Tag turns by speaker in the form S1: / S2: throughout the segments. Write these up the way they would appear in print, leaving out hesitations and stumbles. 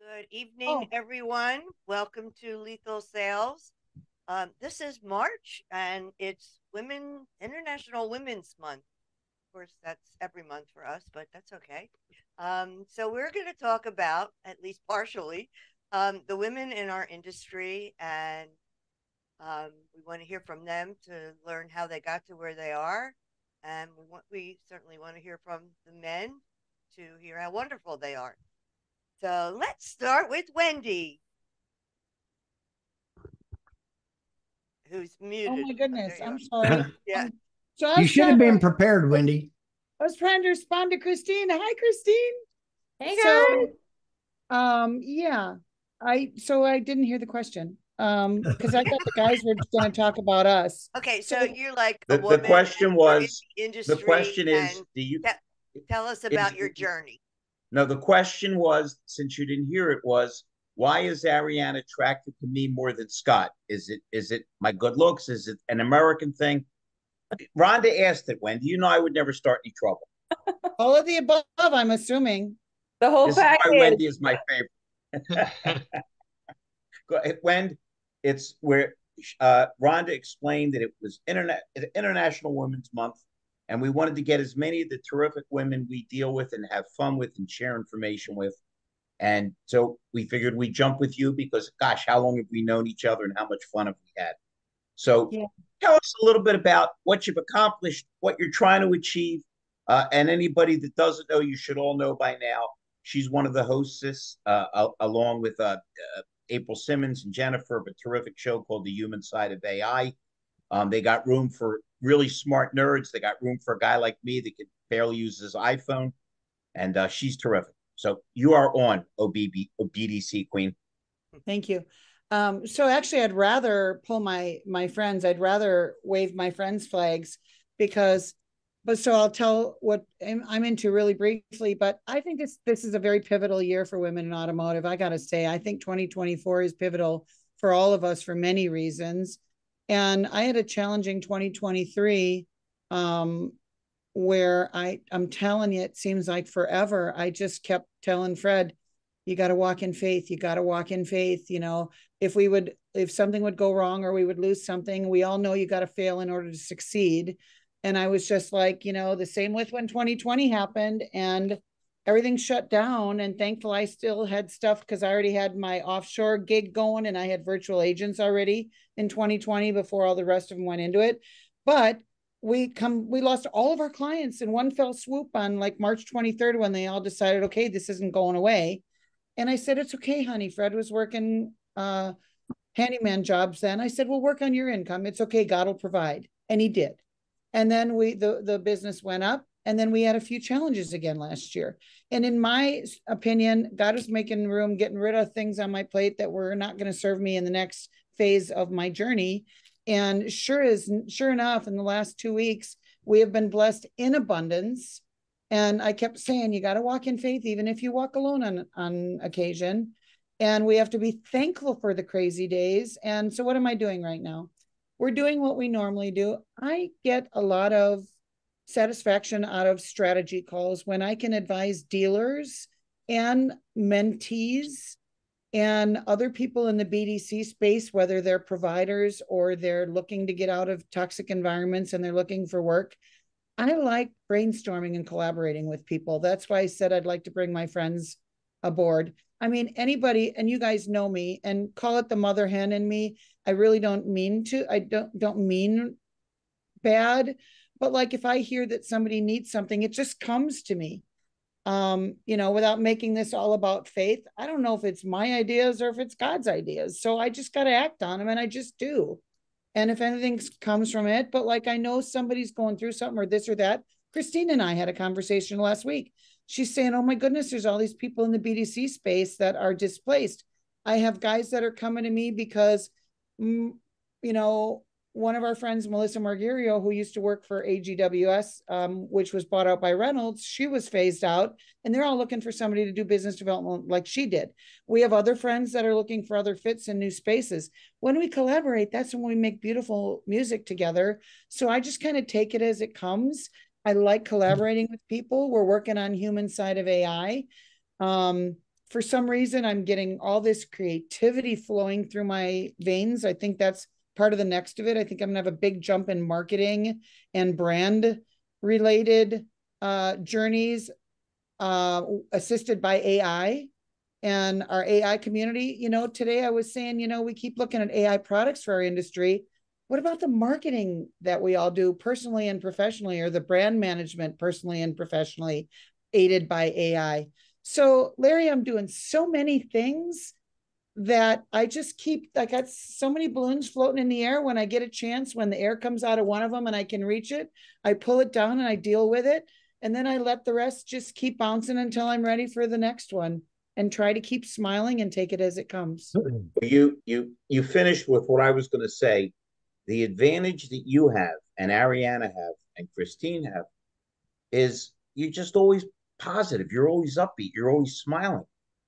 S1: Good evening,
S2: Oh,
S1: everyone. Welcome to Lethal Sales. This is March, and it's International Women's Month. Of course, that's every month for us, but that's okay. So we're going to talk about, at least partially, the women in our industry, and we want to hear from them to learn how they got to where they are, and we certainly want to hear from the men to hear how wonderful they are. So let's start with Wendy, who's
S2: oh
S1: muted.
S2: my
S1: Oh, there
S2: goodness.
S1: you
S2: I'm
S1: are.
S2: sorry.
S1: Yeah.
S2: So I
S3: You
S2: was
S3: should
S2: trying
S3: have
S2: to
S3: been prepared, Wendy.
S2: I was trying to respond to Christine. Hi, Christine.
S4: Hey
S2: So,
S4: guys.
S2: yeah. I didn't hear the question. Because I thought the guys were going to talk about us.
S1: Okay,
S2: So,
S1: so you're like a
S5: The
S1: woman and
S5: question
S1: you're in
S5: was,
S1: the
S5: the
S1: industry,
S5: question
S1: and
S5: is, do you,
S1: te- tell us
S5: is,
S1: about your journey.
S5: no, the question was, since you didn't hear it, was, why is Ariane attracted to me more than Scott? Is it my good looks? Is it an American thing? Rhonda asked it, Wendy. You know I would never start any trouble.
S2: all of the above, I'm assuming.
S4: The whole
S5: This is why
S4: package.
S5: Wendy is my favorite. Go ahead, Wendy. It's where Rhonda explained that it was International Women's Month, and we wanted to get as many of the terrific women we deal with and have fun with and share information with. And so we figured we'd jump with you because, gosh, how long have we known each other and how much fun have we had? So
S2: Yeah.
S5: tell us a little bit about what you've accomplished, what you're trying to achieve. And anybody that doesn't know, you should all know by now. She's one of the hostess, along with April Simmons and Jennifer, of a terrific show called The Human Side of AI. They got room for really smart nerds. They got room for a guy like me that can barely use his iPhone, and she's terrific. So you are on OBDC Queen.
S2: Thank you. So actually, I'd rather pull my friends. I'd rather wave my friends' flags because, but so I'll tell what I'm into really briefly. But I think this is a very pivotal year for women in automotive. I got to say, I think 2024 is pivotal for all of us for many reasons. And I had a challenging 2023, where I'm telling you, it seems like forever. I just kept telling Fred, you got to walk in faith. You got to walk in faith. If something would go wrong or we would lose something, we all know you got to fail in order to succeed. And I was just like, the same with when 2020 happened and everything shut down. And thankfully, I still had stuff because I already had my offshore gig going and I had virtual agents already in 2020 before all the rest of them went into it. But we lost all of our clients in one fell swoop on like March 23rd when they all decided, okay, this isn't going away. And I said, it's okay, honey. Fred was working handyman jobs then. I said, we'll work on your income. It's okay. God will provide. And he did. And then the business went up. And then we had a few challenges again last year. And in my opinion, God is making room, getting rid of things on my plate that were not going to serve me in the next phase of my journey. And sure enough, in the last 2 weeks, we have been blessed in abundance. And I kept saying, you got to walk in faith, even if you walk alone on occasion. And we have to be thankful for the crazy days. And so what am I doing right now? We're doing what we normally do. I get a lot of satisfaction out of strategy calls when I can advise dealers and mentees and other people in the BDC space, whether they're providers or they're looking to get out of toxic environments and they're looking for work. I like brainstorming and collaborating with people. That's why I said I'd like to bring my friends aboard. I mean, anybody, and you guys know me, and call it the mother hen in me. I really don't mean to. I don't mean bad, but like if I hear that somebody needs something, it just comes to me. Without making this all about faith. I don't know if it's my ideas or if it's God's ideas. So I just got to act on them and I just do. And if anything comes from it, but like I know somebody's going through something or this or that. Christine and I had a conversation last week. She's saying, oh my goodness, there's all these people in the BDC space that are displaced. I have guys that are coming to me because, you know, one of our friends, Melissa Margurio, who used to work for AGWS, which was bought out by Reynolds, she was phased out, and they're all looking for somebody to do business development like she did. We have other friends that are looking for other fits in new spaces. When we collaborate, that's when we make beautiful music together. So I just kind of take it as it comes. I like collaborating with people. We're working on human side of AI. for some reason, I'm getting all this creativity flowing through my veins. I think that's part of the next of it. I think I'm gonna have a big jump in marketing and brand related journeys, assisted by AI and our AI community. Today I was saying, we keep looking at AI products for our industry. What about the marketing that we all do personally and professionally, or the brand management personally and professionally, aided by AI? So, Larry, I'm doing so many things that I got so many balloons floating in the air. When I get a chance, when the air comes out of one of them and I can reach it, I pull it down and I deal with it. And then I let the rest just keep bouncing until I'm ready for the next one, and try to keep smiling and take it as it comes.
S5: You finished with what I was going to say. The advantage that you have and Ariana have and Christine have is you're just always positive. You're always upbeat. You're always smiling.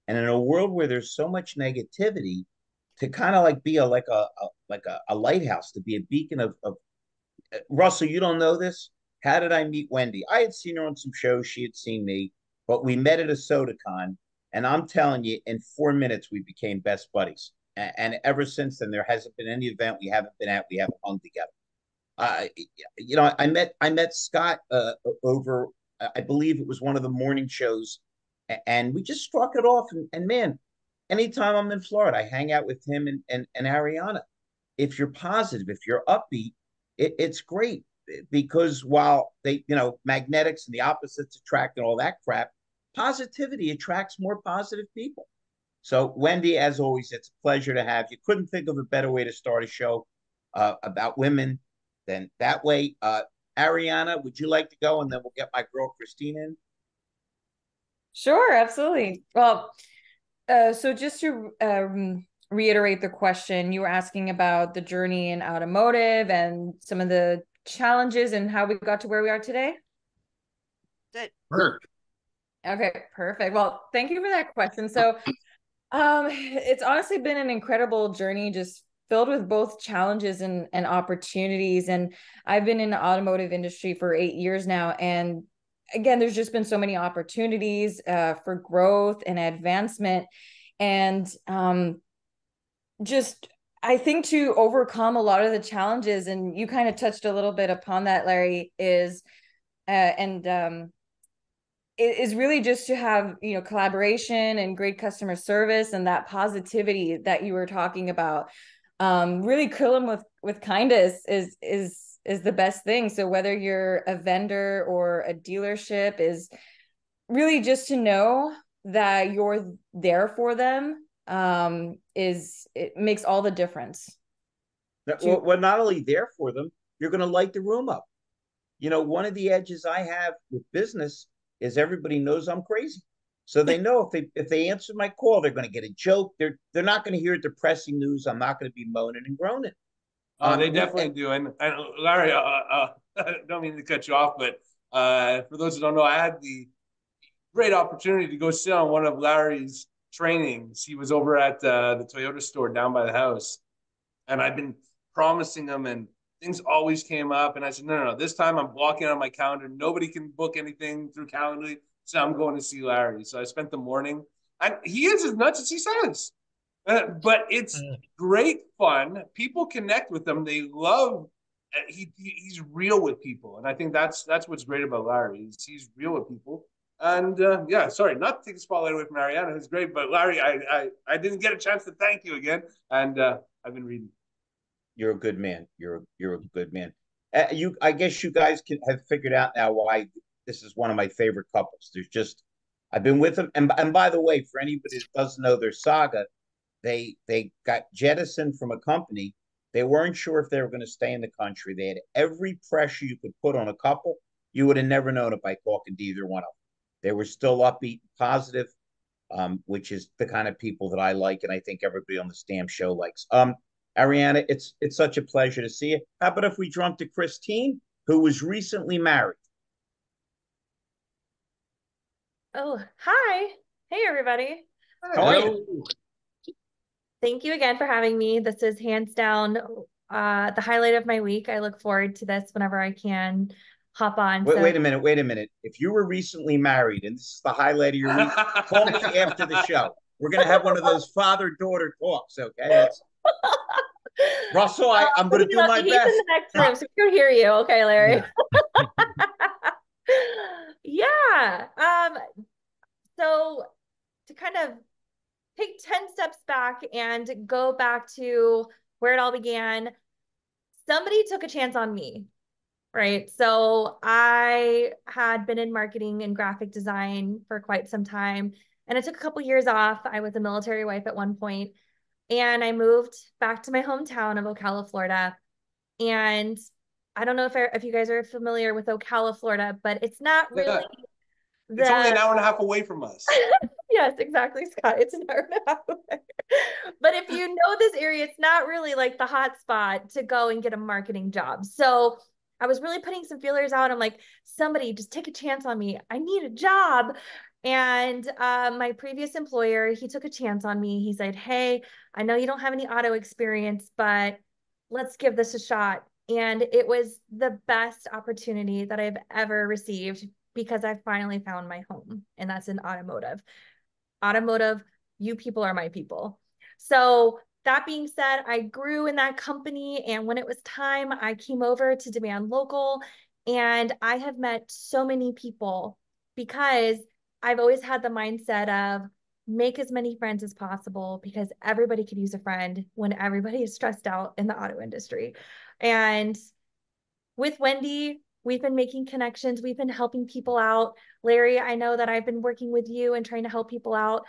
S5: And in a world where there's so much negativity, to kind of like be a lighthouse, to be a beacon of Russell, you don't know this. How did I meet Wendy? I had seen her on some shows. She had seen me, but we met at a SodaCon. And I'm telling you, in 4 minutes, we became best buddies. And ever since then, there hasn't been any event we haven't been at. We haven't hung together. Uh, I met Scott over, I believe it was one of the morning shows, and we just struck it off. And man, anytime I'm in Florida, I hang out with him and Ariana. If you're positive, if you're upbeat, it's great, because while magnetics and the opposites attract and all that crap, positivity attracts more positive people. So, Wendy, as always, it's a pleasure to have you. Couldn't think of a better way to start a show about women than that way. Ariana, would you like to go, and then we'll get my girl Christine in?
S3: Sure, absolutely. Well, so just to reiterate the question, you were asking about the journey in automotive and some of the challenges and how we got to where we are today.
S1: Good.
S4: Perfect.
S3: Okay, perfect. Well, thank you for that question. So, it's honestly been an incredible journey, just filled with both challenges and opportunities. And I've been in the automotive industry for 8 years now. And again, there's just been so many opportunities for growth and advancement. And just, I think, to overcome a lot of the challenges, and you kind of touched a little bit upon that, Larry, is it is really just to have, collaboration and great customer service, and that positivity that you were talking about. Really kill them with kindness is the best thing. So whether you're a vendor or a dealership, is really just to know that you're there for them. It makes all the difference.
S5: Well, not only there for them, you're going to light the room up. One of the edges I have with business is everybody knows I'm crazy. So they know if they answer my call, they're going to get a joke. They're not going to hear depressing news. I'm not going to be moaning and groaning.
S4: They definitely do. And Larry, I don't mean to cut you off, but for those who don't know, I had the great opportunity to go sit on one of Larry's trainings. He was over at the Toyota store down by the house, and I've been promising him, and things always came up. And I said, no. This time I'm blocking on my calendar. Nobody can book anything through Calendly. So I'm going to see Larry. So I spent the morning, and he is as nuts as he says. But it's great fun. People connect with him. They love. He's real with people, and I think that's what's great about Larry. He's real with people. And sorry, not to take the spotlight away from Ariana. It's great, but Larry, I didn't get a chance to thank you again, and I've been reading.
S5: You're a good man. You're a good man. I guess you guys have figured out now why this is one of my favorite couples. I've been with them, and by the way, for anybody that doesn't know their saga, they got jettisoned from a company. They weren't sure if they were going to stay in the country. They had every pressure you could put on a couple. You would have never known it by talking to either one of them. They were still upbeat and positive, which is the kind of people that I like, and I think everybody on the Stam show likes. Ariana, it's such a pleasure to see you. How about if we jump to Christine, who was recently married?
S6: Oh, hi. Hey, everybody.
S5: How are you?
S6: Thank you again for having me. This is hands down the highlight of my week. I look forward to this whenever I can. hop on.
S5: Wait,
S6: So
S5: wait a minute. If you were recently married and this is the highlight of your week, call me after the show. We're gonna have one of those father-daughter talks, okay? That's Russell. I'm gonna do my
S6: he's in
S5: best.
S6: the next room, so we can hear you. Okay, Larry.
S5: Yeah.
S6: Yeah. So to kind of take 10 steps back and go back to where it all began, somebody took a chance on me, right? So I had been in marketing and graphic design for quite some time, and I took a couple years off. I was a military wife at one point, and I moved back to my hometown of Ocala, Florida. And I don't know if you guys are familiar with Ocala, Florida, but it's not really
S4: Yeah. It's only an
S6: the
S4: hour and a half away from us.
S6: yes, exactly, Scott. It's an hour and a half away. But if you know this area, it's not really like the hot spot to go and get a marketing job. So I was really putting some feelers out. I'm like, somebody just take a chance on me. I need a job. And my previous employer, he took a chance on me. He said, hey, I know you don't have any auto experience, but let's give this a shot. And it was the best opportunity that I've ever received because I finally found my home, and that's in automotive. Automotive, you people are my people. So that being said, I grew in that company, and when it was time, I came over to Demand Local, and I have met so many people because I've always had the mindset of make as many friends as possible because everybody could use a friend when everybody is stressed out in the auto industry. And with Wendy, we've been making connections. We've been helping people out. Larry, I know that I've been working with you and trying to help people out.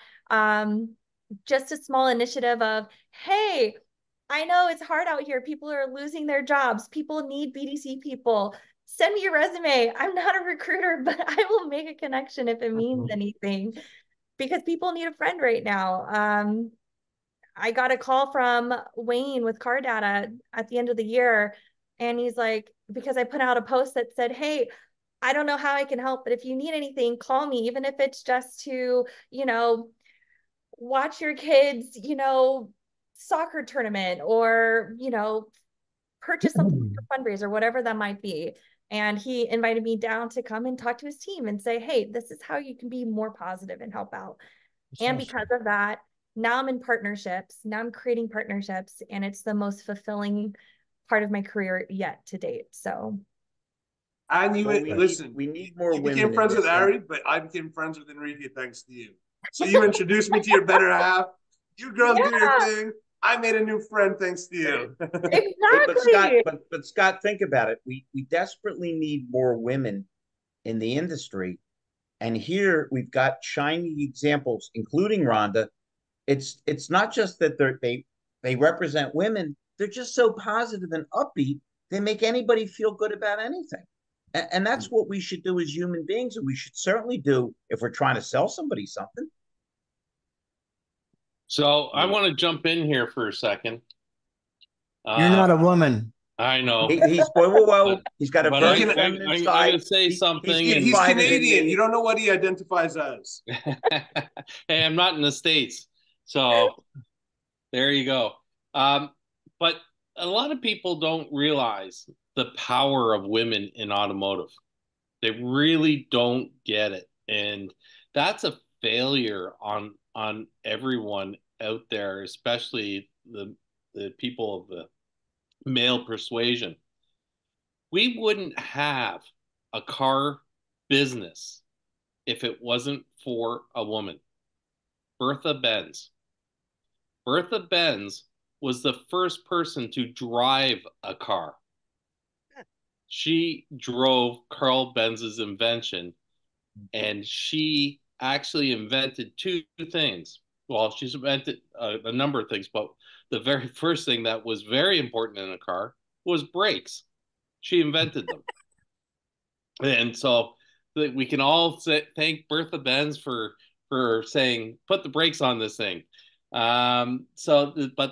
S6: Just a small initiative of, hey, I know it's hard out here. People are losing their jobs. People need BDC people. Send me your resume. I'm not a recruiter, but I will make a connection if it means anything because people need a friend right now. I got a call from Wayne with car data at the end of the year. And he's like, because I put out a post that said, hey, I don't know how I can help, but if you need anything, call me, even if it's just to, watch your kids, soccer tournament or, purchase something for fundraiser, whatever that might be. And he invited me down to come and talk to his team and say, hey, this is how you can be more positive and help out. And because of that, now I'm in partnerships. Now I'm creating partnerships, and it's the most fulfilling part of my career yet to date. So,
S4: And you
S5: Well,
S4: listen.
S5: we need more
S4: you
S5: women
S4: became
S5: in
S4: friends with
S5: this.
S4: Ari, but I became friends with Enrique thanks to you. So you introduced me to your better half. You girls do your thing. I made a new friend thanks to you.
S6: exactly.
S5: But Scott, think about it. We desperately need more women in the industry. And here we've got shining examples, including Rhonda. It's not just that they represent women, they're just so positive and upbeat, they make anybody feel good about anything. And that's what we should do as human beings, and we should certainly do if we're trying to sell somebody something.
S7: So I want to jump in here for a second.
S8: You're not a woman.
S7: I know.
S5: He's whoa. He's got a
S7: But
S5: very
S7: I'm
S5: feminine side.
S7: going to say something.
S4: He's Canadian. You don't know what he identifies as.
S7: Hey, I'm not in the States. So there you go. But a lot of people don't realize the power of women in automotive. They really don't get it. And that's a failure on everyone out there, especially the people of the male persuasion. We wouldn't have a car business if it wasn't for a woman. Bertha Benz. Bertha Benz was the first person to drive a car. She drove Carl Benz's invention, and she actually invented two things. Well, she's invented a number of things, but the very first thing that was very important in a car was brakes. She invented them. And so we can all thank Bertha Benz for saying, put the brakes on this thing. But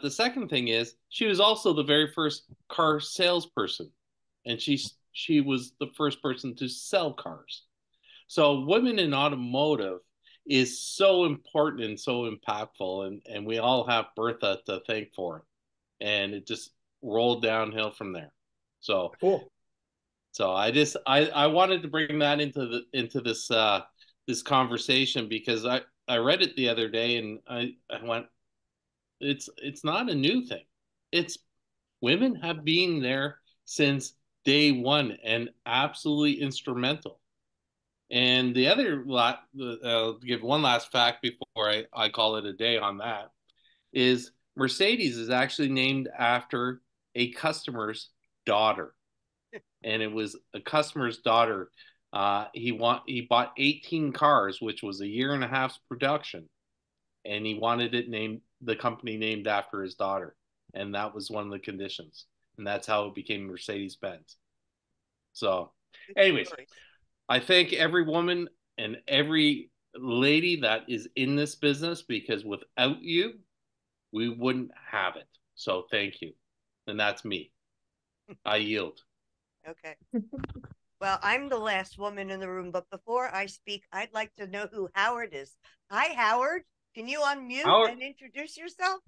S7: the second thing is she was also the very first car salesperson, and she was the first person to sell cars. So women in automotive is so important and so impactful, and we all have Bertha to thank for it. And it just rolled downhill from there. So
S5: cool.
S7: So I wanted to bring that into this conversation because I read it the other day and I went, it's not a new thing. It's women have been there since day one and absolutely instrumental. And the other lot, I'll give one last fact before I call it a day on that, is Mercedes is actually named after a customer's daughter. And it was a customer's daughter. He bought 18 cars, which was a year and a half's production, and he wanted the company named after his daughter, and that was one of the conditions, and that's how it became Mercedes Benz. So, anyways, I thank every woman and every lady that is in this business because without you, we wouldn't have it. So thank you, and that's me. I yield.
S1: Okay. Well, I'm the last woman in the room, but before I speak, I'd like to know who Howard is. Hi, Howard. Can you unmute
S7: Howard,
S1: and introduce yourself?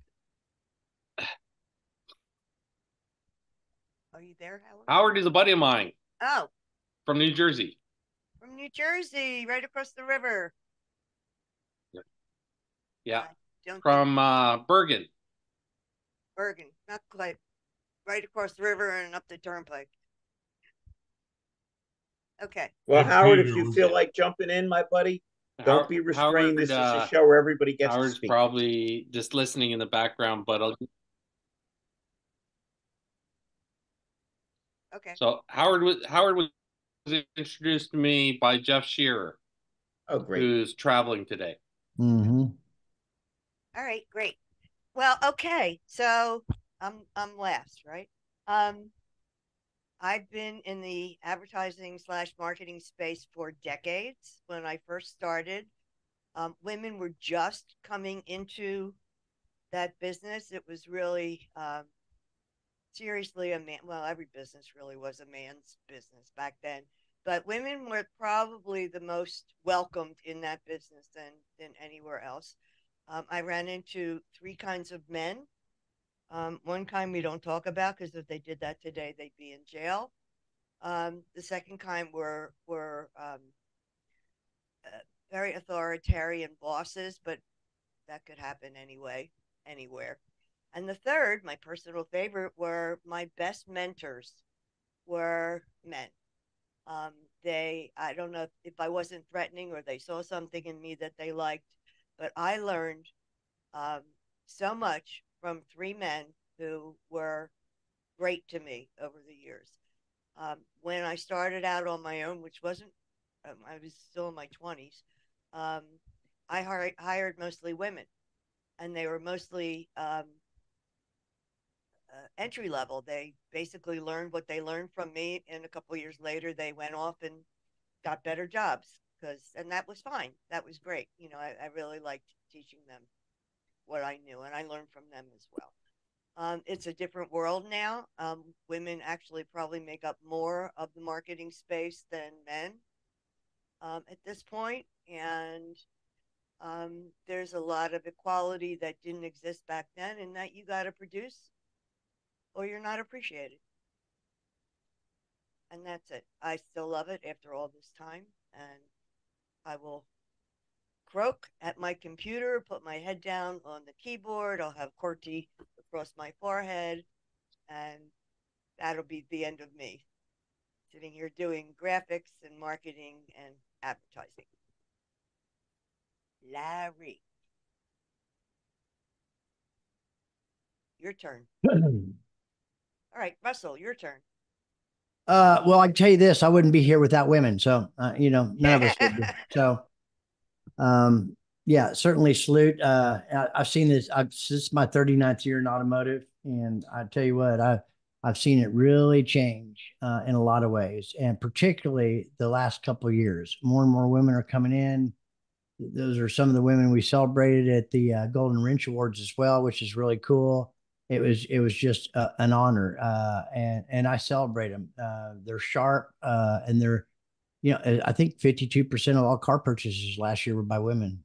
S1: Are you there, Howard?
S7: Howard is a buddy of mine.
S1: Oh.
S7: From New Jersey.
S1: From New Jersey, right across the river.
S7: Yeah. From Bergen.
S1: Bergen, not quite. Right across the river and up the turnpike. Okay.
S5: Well, Howard, if you feel like jumping in, my buddy, don't be restrained. This is a show where everybody gets
S7: Howard's
S5: to speak.
S7: Probably just listening in the background, but
S1: okay.
S7: So Howard was introduced to me by Jeff Shearer.
S5: Oh, great.
S7: Who's traveling today.
S8: Mm-hmm.
S1: All right, great. Well, okay. So I'm last, right? I've been in the advertising / marketing space for decades. When I first started, women were just coming into that business. It was really seriously a man. Well, every business really was a man's business back then, but women were probably the most welcomed in that business than anywhere else. I ran into 3 kinds of men. One kind we don't talk about because if they did that today, they'd be in jail. The second kind were very authoritarian bosses, but that could happen anyway, anywhere. And the third, my personal favorite, were my best mentors were men. I don't know if I wasn't threatening or they saw something in me that they liked, but I learned so much from 3 men who were great to me over the years. When I started out on my own, which wasn't, I was still in my 20s, I hired mostly women, and they were mostly entry level. They basically learned what they learned from me, and a couple of years later, they went off and got better jobs. And that was fine. That was great. You know, I really liked teaching them what I knew, and I learned from them as well. It's a different world now. Women actually probably make up more of the marketing space than men at this point, and there's a lot of equality that didn't exist back then, and that you got to produce or you're not appreciated. And that's it. I still love it after all this time, and I will croak at my computer, put my head down on the keyboard. I'll have QWERTY across my forehead, and that'll be the end of me sitting here doing graphics and marketing and advertising. Larry, your turn. All right, Russell, your turn.
S8: Well, I can tell you this, I wouldn't be here without women. So, none of us would be. So, yeah, certainly salute. I've seen this. This is my 39th year in automotive. And I tell you what, I've seen it really change in a lot of ways. And particularly the last couple of years, more and more women are coming in. Those are some of the women we celebrated at the Golden Wrench Awards as well, which is really cool. It was just an honor, and I celebrate them. They're sharp, and they're, I think 52% of all car purchases last year were by women.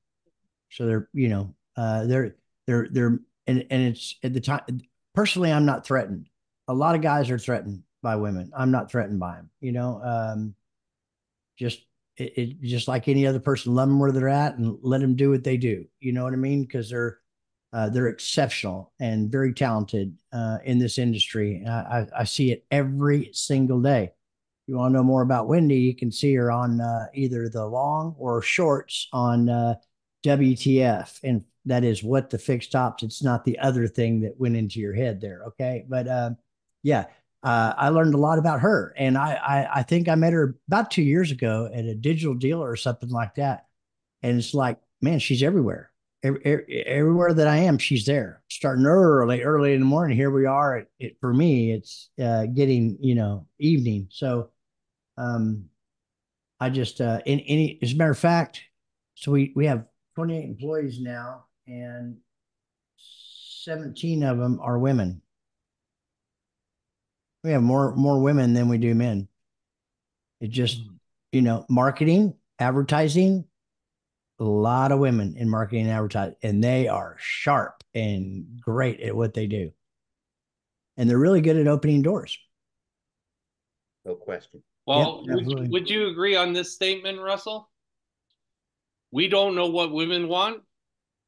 S8: So they're, and it's at the time. Personally, I'm not threatened. A lot of guys are threatened, by women. I'm not threatened by them. Just just like any other person, love them where they're at and let them do what they do. You know what I mean? Because they're exceptional and very talented in this industry. I see it every single day. You want to know more about Wendy, you can see her on either the long or shorts on WTF. And that is What the Fix Tops. It's not the other thing that went into your head there. Okay. But yeah, I learned a lot about her. And I think I met her about 2 years ago at a digital dealer or something like that. And it's like, man, she's everywhere. Everywhere that I am, she's there. Starting early in the morning. Here we are. For me, it's getting evening. So I just as a matter of fact, so we have 28 employees now, and 17 of them are women. We have more women than we do men. It just marketing, advertising, a lot of women in marketing and advertising, and they are sharp and great at what they do. And they're really good at opening doors.
S5: No question.
S7: Well,
S8: Yep,
S7: would you agree on this statement, Russell? We don't know what women want,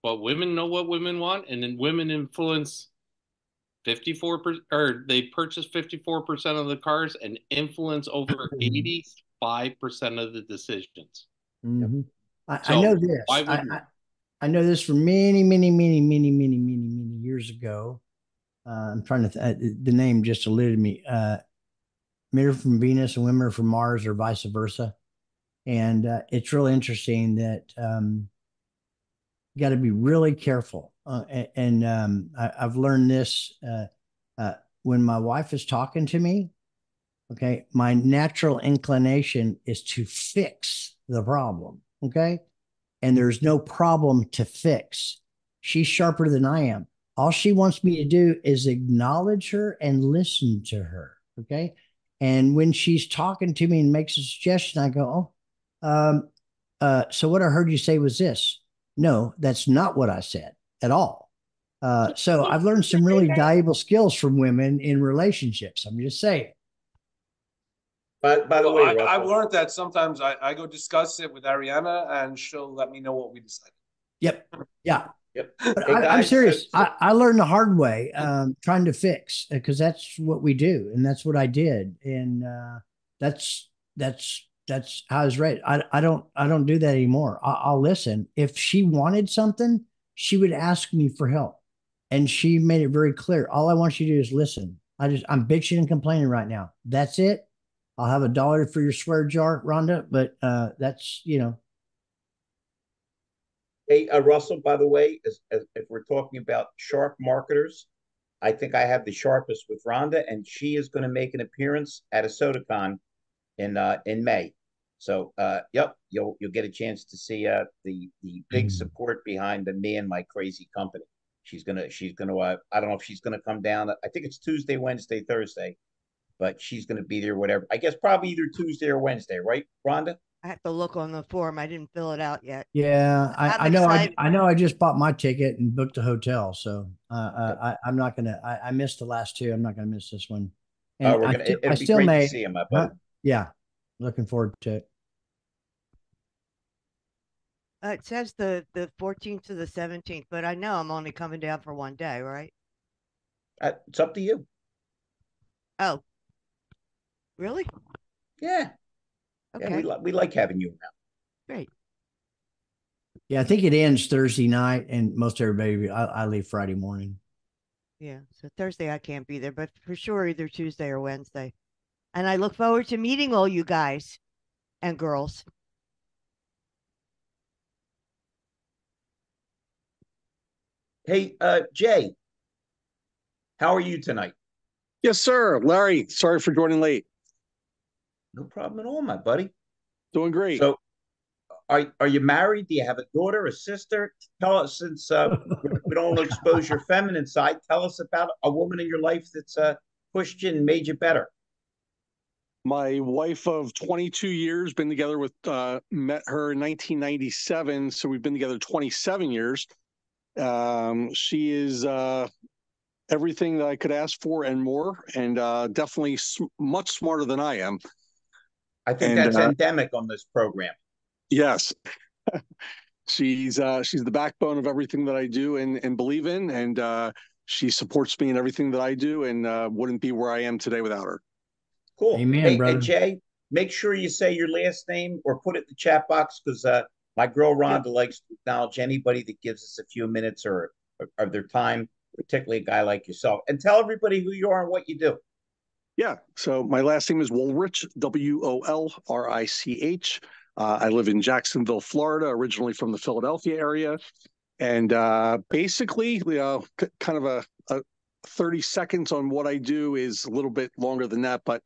S7: but women know what women want, and then women influence 54%, or they purchase 54% of the cars and influence over 85% of the decisions.
S8: Mm-hmm.
S7: So
S8: I know this.
S7: why wouldn't
S8: I know this from many years ago. I'm trying to the name just eluded me. Men are from Venus and women are from Mars, or vice versa. And it's really interesting that you got to be really careful. I've learned this when my wife is talking to me. Okay, my natural inclination is to fix the problem. Okay, and there's no problem to fix. She's sharper than I am. All she wants me to do is acknowledge her and listen to her. Okay. And when she's talking to me and makes a suggestion, I go, so what I heard you say was this. No, that's not what I said at all. So I've learned some really valuable skills from women in relationships. I'm just saying.
S5: By the way, Russell,
S4: I've learned that sometimes I go discuss it with Ariana and she'll let me know what we decided.
S8: Yep. Yeah.
S5: Yep.
S8: But
S5: Hey,
S8: I'm
S5: guys,
S8: serious. I learned the hard way, trying to fix, because that's what we do, and that's what I did, and that's how I was raised. I don't do that anymore. I'll listen. If she wanted something, she would ask me for help, and she made it very clear. All I want you to do is listen. I'm bitching and complaining right now. That's it. I'll have $1 for your swear jar, Rhonda. But that's
S5: Hey, Russell, by the way, if we're talking about sharp marketers, I think I have the sharpest with Rhonda, and she is going to make an appearance at a SodaCon in May. So, yep, you'll get a chance to see the big support behind me and my crazy company. She's gonna I don't know if she's gonna come down. I think it's Tuesday, Wednesday, Thursday, but she's gonna be there. Whatever. I guess probably either Tuesday or Wednesday, right, Rhonda?
S1: I have to look on the form. I didn't fill it out yet.
S8: Yeah,
S1: I'm
S8: I know.
S1: excited.
S8: I know. I just bought my ticket and booked a hotel, so I'm not gonna. I missed the last two. I'm not gonna miss this one. And
S5: We're gonna.
S8: I
S5: It'd be
S8: still
S5: great
S8: may.
S5: to see him, my buddy.
S8: Yeah, looking forward to it.
S1: It says the 14th to the 17th, but I know I'm only coming down for one day, right?
S5: It's up to you.
S1: Oh, really?
S5: Yeah.
S1: Okay.
S5: Yeah, we like having you around.
S1: Great.
S8: Yeah, I think it ends Thursday night, and most everybody. I leave Friday morning.
S1: Yeah, so Thursday I can't be there, but for sure either Tuesday or Wednesday. And I look forward to meeting all you guys and girls.
S5: Hey, Jay, how are you tonight?
S9: Yes, sir. Larry, sorry for joining late.
S5: No problem at all, my buddy.
S9: Doing great.
S5: So, are you married? Do you have a daughter, a sister? Tell us, since we don't want to expose your feminine side. Tell us about a woman in your life that's pushed you and made you better.
S9: My wife of 22 years, been together with, met her in 1997. So we've been together 27 years. She is everything that I could ask for and more, and definitely much smarter than I am.
S5: I think that's endemic on this program.
S9: Yes. She's the backbone of everything that I do and believe in, and she supports me in everything that I do, and wouldn't be where I am today without her.
S5: Cool.
S8: Amen,
S5: Hey,
S8: brother.
S5: Jay, make sure you say your last name or put it in the chat box, because my girl Rhonda likes to acknowledge anybody that gives us a few minutes or of their time, particularly a guy like yourself. And tell everybody who you are and what you do.
S9: Yeah. So my last name is Woolrich, Wolrich. I live in Jacksonville, Florida, originally from the Philadelphia area. And basically, kind of a 30 seconds on what I do is a little bit longer than that. But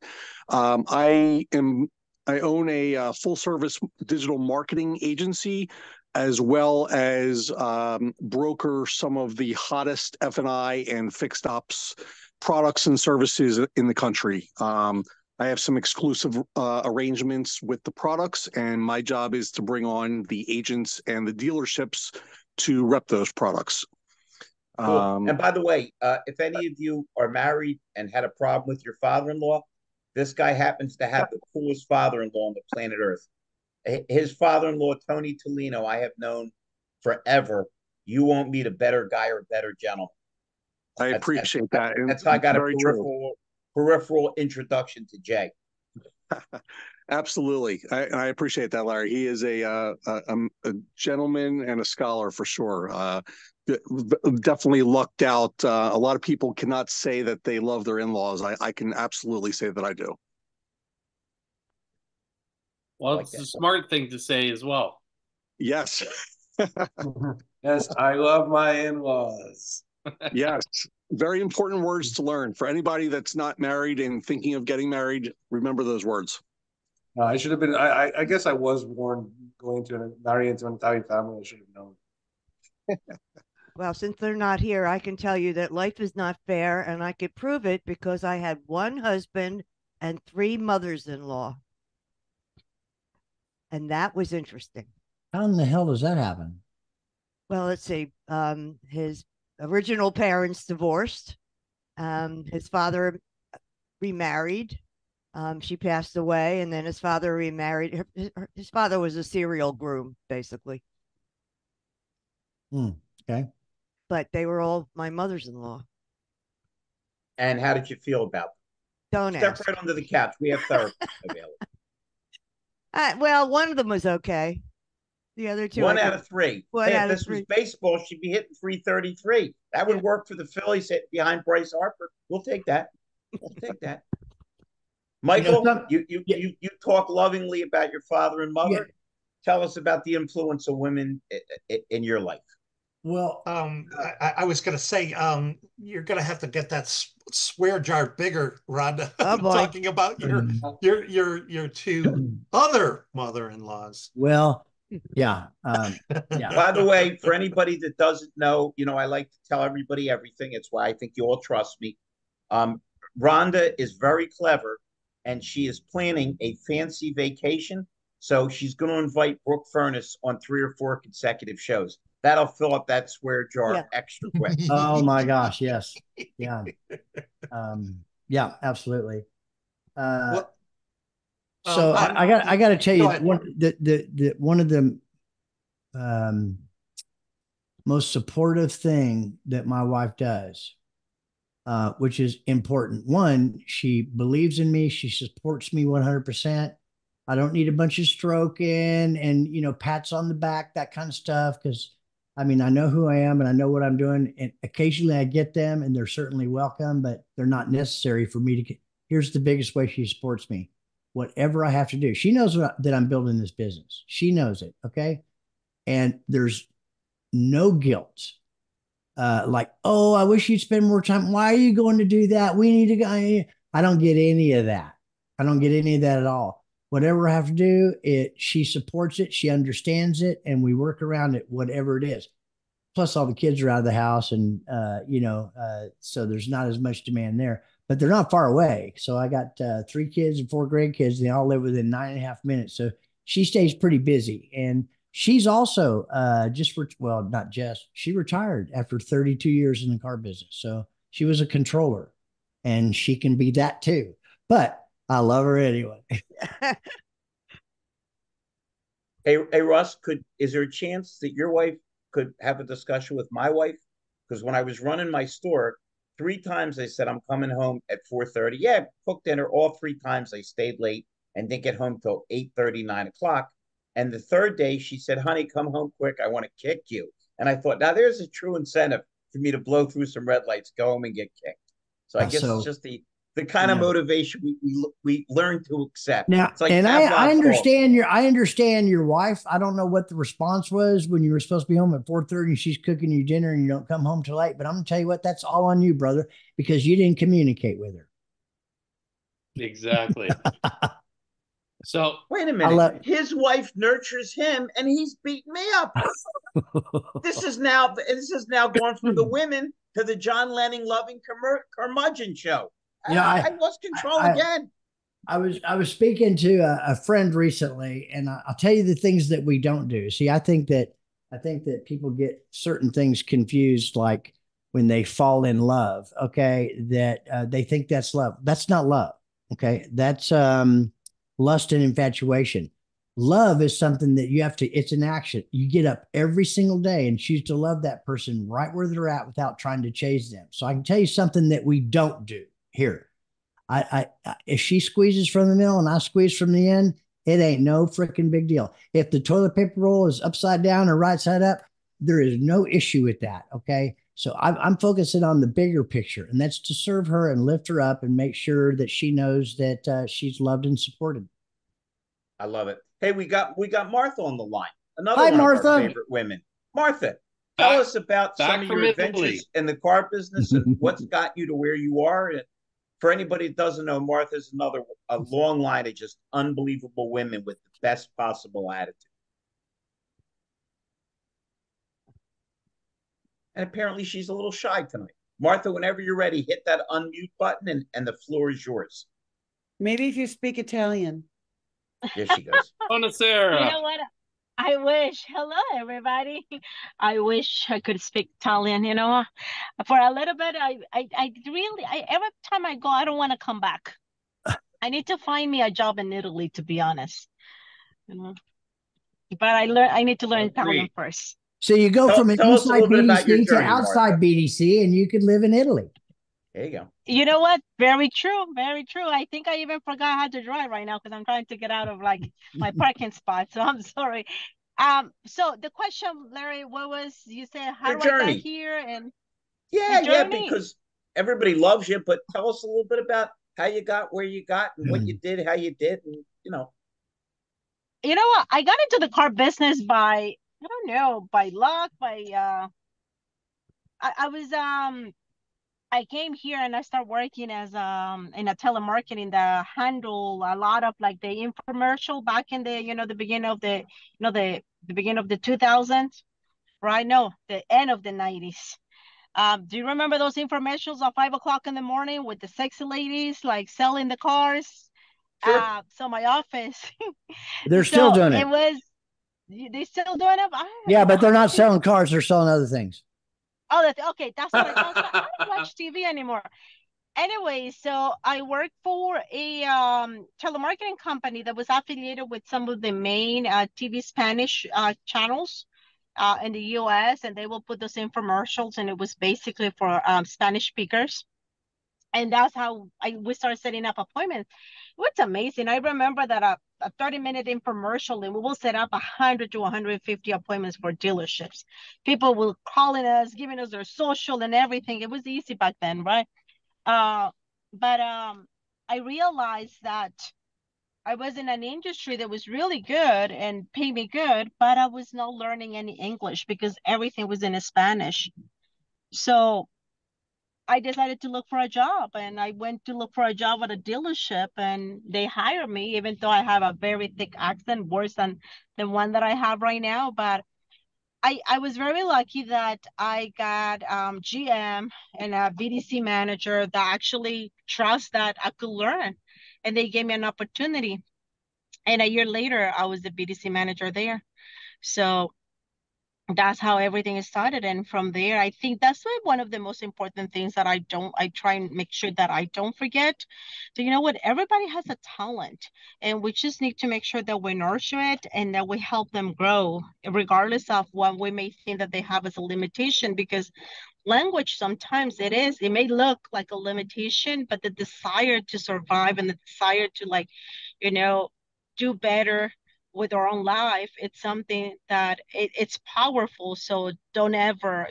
S9: I own a full service digital marketing agency, as well as broker some of the hottest F&I and fixed ops products and services in the country. I have some exclusive arrangements with the products, and my job is to bring on the agents and the dealerships to rep those products.
S5: Cool. And by the way, if any of you are married and had a problem with your father-in-law, this guy happens to have the coolest father-in-law on the planet Earth. His father-in-law, Tony Tolino, I have known forever. You won't meet a better guy or a better gentleman.
S9: I appreciate that.
S5: That's how I got a peripheral introduction to Jay.
S9: Absolutely. I appreciate that, Larry. He is a gentleman and a scholar for sure. Definitely lucked out. A lot of people cannot say that they love their in-laws. I can absolutely say that I do.
S7: Well, it's a smart thing to say as well.
S9: Yes.
S4: Yes, I love my in-laws.
S9: Yes. Very important words to learn. For anybody that's not married and thinking of getting married, remember those words.
S4: I should have been, I guess I was born going to marry into an Italian family. I should have known.
S1: Well, since they're not here, I can tell you that life is not fair, and I could prove it because I had one husband and 3 mothers-in-law. And that was interesting.
S8: How in the hell does that happen?
S1: Well, let's see. His original parents divorced. His father remarried. She passed away, and then his father remarried. His father was a serial groom, basically.
S8: Okay.
S1: But they were all my mothers-in-law.
S5: And how did you feel about them?
S1: Don't
S5: Step
S1: ask.
S5: right under the couch. We have therapy available.
S1: Well, one of them was okay. The other 2,
S5: one out of 3.
S1: One
S5: hey,
S1: out
S5: if
S1: of
S5: this
S1: 3.
S5: was baseball, she'd be hitting 333. That would work for the Phillies behind Bryce Harper. We'll take that. We'll take that. Michael, you talk lovingly about your father and mother. Yeah. Tell us about the influence of women in your life.
S10: Well, I was going to say, you're going to have to get that swear jar bigger, Rhonda.
S1: Oh, boy.
S10: Talking about your 2 other mother-in-laws.
S8: Well, yeah. Yeah.
S5: By the way, for anybody that doesn't know, I like to tell everybody everything. It's why I think you all trust me. Rhonda is very clever, and she is planning a fancy vacation. So she's going to invite Brooke Furness on 3 or 4 consecutive shows. That'll fill up that swear jar extra quick.
S8: Oh my gosh, yes. Yeah. Yeah, absolutely. So I got to tell you, one of the most supportive thing that my wife does, which is important. One, she believes in me. She supports me 100%. I don't need a bunch of stroking and, pats on the back, that kind of stuff. Cause I mean, I know who I am and I know what I'm doing. And occasionally I get them and they're certainly welcome, but they're not necessary for me to get. Here's the biggest way she supports me. Whatever I have to do. She knows that I'm building this business. She knows it. Okay. And there's no guilt. Like, oh, I wish you'd spend more time. Why are you going to do that? We need to go. I don't get any of that. I don't get any of that at all. Whatever I have to do, she supports it, she understands it, and we work around it, whatever it is. Plus, all the kids are out of the house, and so there's not as much demand there. But they're not far away. So I got 3 kids and 4 grandkids, and they all live within 9.5 minutes. So she stays pretty busy, and she's also she retired after 32 years in the car business. So She was a controller, and she can be that too. But I love her anyway.
S5: Hey, Russ, is there a chance that your wife could have a discussion with my wife? Because when I was running my store, 3 times I said I'm coming home at 4:30. Yeah, cook dinner. All 3 times I stayed late and didn't get home till 8:30, 9 o'clock. And the third day she said, "Honey, come home quick. I want to kick you." And I thought, now there's a true incentive for me to blow through some red lights, go home and get kicked. So I guess it's just the kind of motivation we learn to accept.
S8: Now,
S5: it's like
S8: and I understand
S5: fault.
S8: I understand your wife. I don't know what the response was when you were supposed to be home at 4:30 and she's cooking you dinner and you don't come home till late. But I'm gonna tell you what, that's all on you, brother, because you didn't communicate with her.
S7: Exactly. So
S5: wait a minute. His wife nurtures him and he's beating me up. This is now going from the women to the John Lennon loving curmudgeon show. I lost control again.
S8: I was speaking to a friend recently, and I'll tell you the things that we don't do. See, I think that people get certain things confused, like when they fall in love. Okay, that they think that's love. That's not love. Okay, that's lust and infatuation. Love is something that you have to. It's an action. You get up every single day and choose to love that person right where they're at without trying to chase them. So I can tell you something that we don't do here. If she squeezes from the middle and I squeeze from the end, it ain't no freaking big deal. If the toilet paper roll is upside down or right side up, there is no issue with that. Okay. So I'm focusing on the bigger picture, and that's to serve her and lift her up and make sure that she knows that she's loved and supported.
S5: I love it. Hey, we got Martha on the line. Another
S8: Hi,
S5: one
S8: Martha.
S5: of our favorite women. Martha, tell us about some of your adventures in the car business and what's got you to where you are. And for anybody that doesn't know, Martha's a long line of just unbelievable women with the best possible attitude. And apparently she's a little shy tonight. Martha, whenever you're ready, hit that unmute button and the floor is yours.
S2: Maybe if you speak Italian.
S5: Here she goes.
S7: Buonasera.
S11: You know what? I wish. Hello, everybody. I wish I could speak Italian, For a little bit, every time I go, I don't want to come back. I need to find me a job in Italy, to be honest. But I need to learn Italian first.
S8: So you go from inside BDC to outside BDC, and you could live in Italy.
S5: There you go.
S11: You know what? Very true. Very true. I think I even forgot how to drive right now because I'm trying to get out of my parking spot. So I'm sorry. So the question, Larry, what was you said? How do I get here? And
S5: because everybody loves you, but tell us a little bit about how you got where you got and what you did, how you did, and
S11: You know what? I got into the car business by luck. I came here and I started working as in a telemarketing that handle a lot of like the infomercial back in the the beginning of the the beginning of the 2000s, right? No, the end of the 90s. Do you remember those infomercials at 5 o'clock in the morning with the sexy ladies like selling the cars?
S5: Sure.
S11: So my office,
S8: they're still doing it.
S11: They still doing it.
S8: Yeah, but they're not selling cars; they're selling other things.
S11: Oh, okay. That's what I don't watch TV anymore. Anyway, so I worked for a telemarketing company that was affiliated with some of the main TV Spanish channels in the US, and they will put those infomercials, and it was basically for Spanish speakers. And that's how we started setting up appointments. It was amazing. I remember that a 30-minute infomercial, and we will set up 100 to 150 appointments for dealerships. People will calling us, giving us their social and everything. It was easy back then, right? But I realized that I was in an industry that was really good and paid me good, but I was not learning any English because everything was in Spanish. So I decided to look for a job, and I went to look for a job at a dealership, and they hired me, even though I have a very thick accent, worse than the one that I have right now. But I was very lucky that I got GM and a BDC manager that actually trust that I could learn, and they gave me an opportunity. And a year later, I was the BDC manager there. So that's how everything started. And from there, I think that's like one of the most important things that I try and make sure that I don't forget. So you know what? Everybody has a talent, and we just need to make sure that we nurture it and that we help them grow, regardless of what we may think that they have as a limitation. Because language, sometimes it may look like a limitation, but the desire to survive and the desire to, like, you know, do better with our own life, it's something that it's powerful. So don't ever,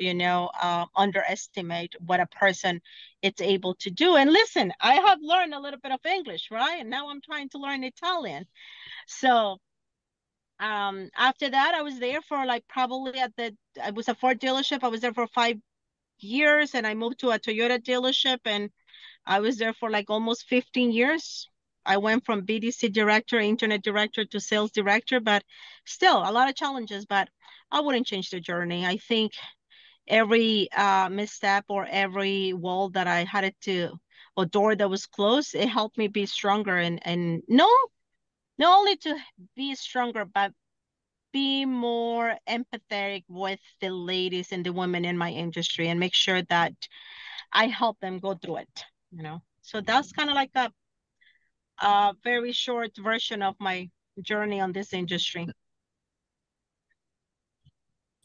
S11: underestimate what a person is able to do. And listen, I have learned a little bit of English, right? And now I'm trying to learn Italian. So after that, I was there for like probably I was a Ford dealership. I was there for 5 years, and I moved to a Toyota dealership, and I was there for like almost 15 years. I went from BDC director, internet director to sales director, but still a lot of challenges, but I wouldn't change the journey. I think every misstep or every wall that I had or door that was closed, it helped me be stronger, and no, not only to be stronger, but be more empathetic with the ladies and the women in my industry and make sure that I help them go through it. So that's kind of like a very short version of my journey on this industry.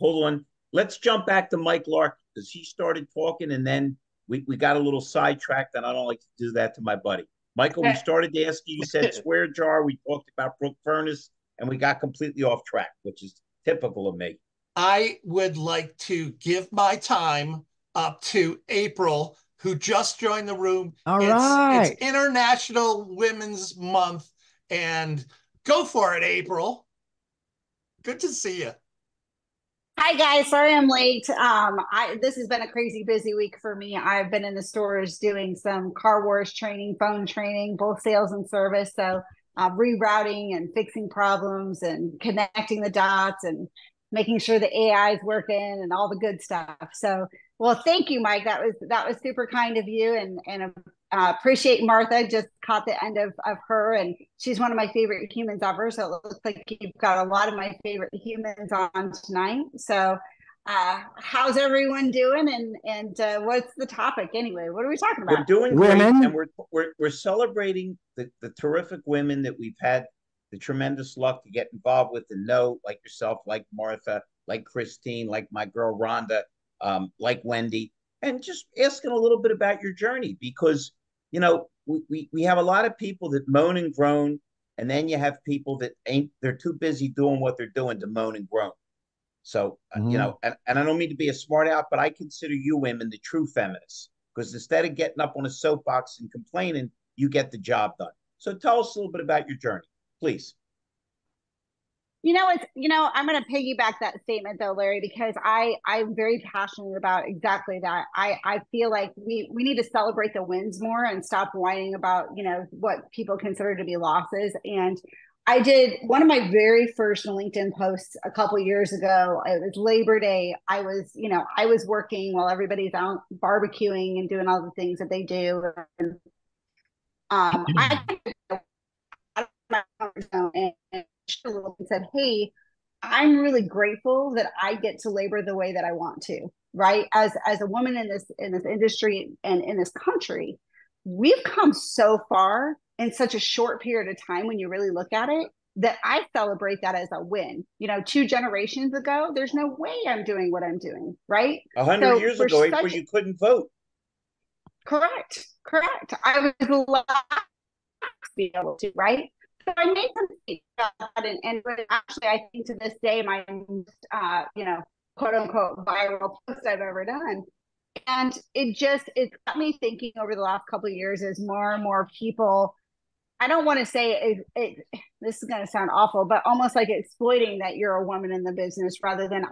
S5: Hold on. Let's jump back to Mike Lark because he started talking and then we got a little sidetracked, and I don't like to do that to my buddy. Michael, we started to ask you, you said swear jar. We talked about Brooke Furnace and we got completely off track, which is typical of me.
S10: I would like to give my time up to April, who just joined the room.
S8: All right.
S10: It's International Women's Month, and go for it, April. Good to see you.
S12: Hi guys, sorry I'm late. This has been a crazy busy week for me. I've been in the stores doing some car wash training, phone training, both sales and service. So rerouting and fixing problems and connecting the dots and making sure the AI is working and all the good stuff. So, well, thank you, Mike. That was super kind of you, and appreciate Martha. Just caught the end of her, and she's one of my favorite humans ever. So it looks like you've got a lot of my favorite humans on tonight. So, how's everyone doing? And what's the topic anyway? What are we talking about?
S5: We're doing
S8: Women.
S5: great, and we're celebrating the terrific women that we've had the tremendous luck to get involved with and know, like yourself, like Martha, like Christine, like my girl Rhonda, like Wendy, and just asking a little bit about your journey because we have a lot of people that moan and groan, and then you have people that they're too busy doing what they're doing to moan and groan. So and I don't mean to be a smart out, but I consider you women the true feminists because instead of getting up on a soapbox and complaining, you get the job done. So tell us a little bit about your journey, please.
S12: I'm going to piggyback that statement though, Larry, because I'm very passionate about exactly that. I feel like we need to celebrate the wins more and stop whining about, what people consider to be losses. And I did one of my very first LinkedIn posts a couple of years ago. It was Labor Day. I was working while everybody's out barbecuing and doing all the things that they do. And and said, hey, I'm really grateful that I get to labor the way that I want to, right? As a woman in this industry and in this country, we've come so far in such a short period of time when you really look at it, that I celebrate that as a win. 2 generations ago, there's no way I'm doing what I'm doing, right?
S5: 100 years ago, April, you couldn't vote.
S12: Correct. I was allowed to be able to, right? So I made some mistakes and actually, I think to this day, my quote unquote viral post I've ever done. And it's got me thinking over the last couple of years as more and more people, I don't want to say this is going to sound awful, but almost like exploiting that you're a woman in the business rather than